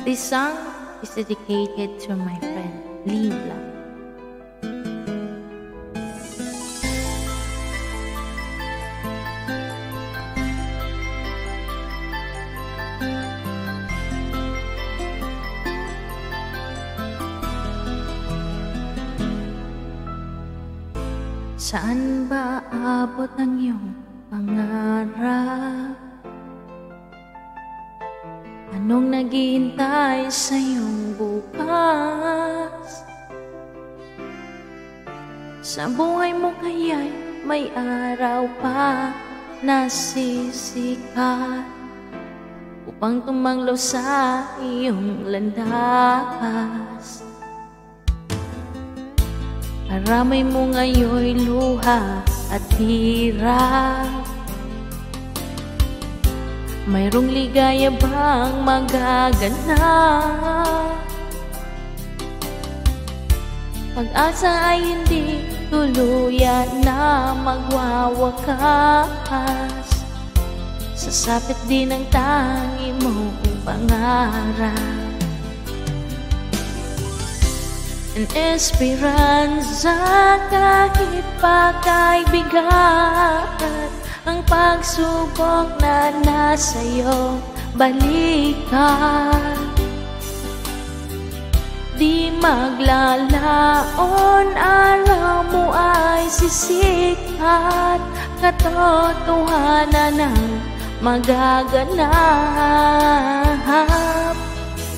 This song is dedicated to my friend Lila. Saan ba abot ang iyong pangarap? Anong naghihintay sa iyong bukas? Sa buhay mo kaya'y may araw pa na sisikat upang tumanglaw sa iyong landas. Karamay mo ngayon'y luha at hirap. Mayroong ligaya bang magaganap? Pag-asa ay hindi tuluyan na magwawakas. Sasapit din ang tangi mong pangarap. An esperanza kahit pa kay bigat, ang pagsubok na nasa iyong balikan. Di maglalaon, araw mo ay sisikat, katotohanan ng magaganap.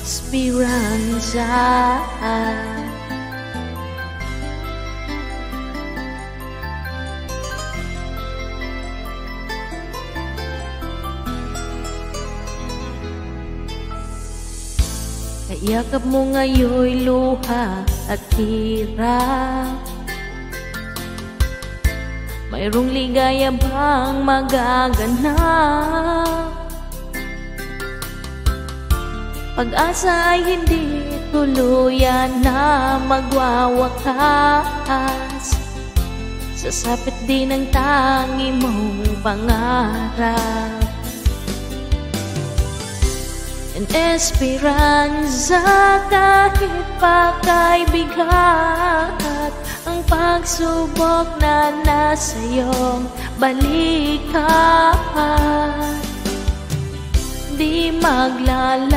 Esperanza. Kayakap mo ngayon'y luha at hirap. Mayroong ligaya bang magaganap? Pag-asa ay hindi tuluyan na magwawakas. Sasapit din ang tangi mong pangarap. An esperanza kahit pa kay bigat, ang pagsubok na nasa iyong balikan. Di maglalaon,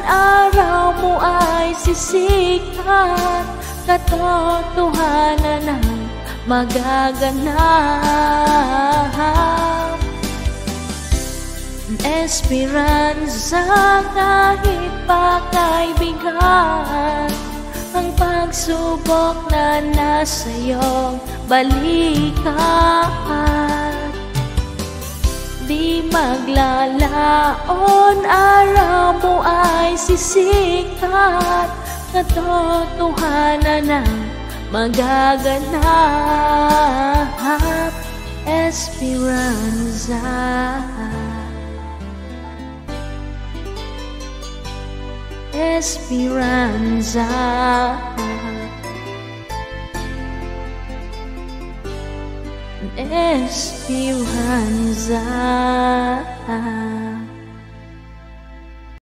araw mo ay sisikat, katotohanan ng magaganap. Esperanza kahit pa kay bigat, ang pagsubok na nasa iyong balikan. Di maglalaon, araw mo ay sisikat, katotohanan ng magaganap. Esperanza. Esperanza. Esperanza.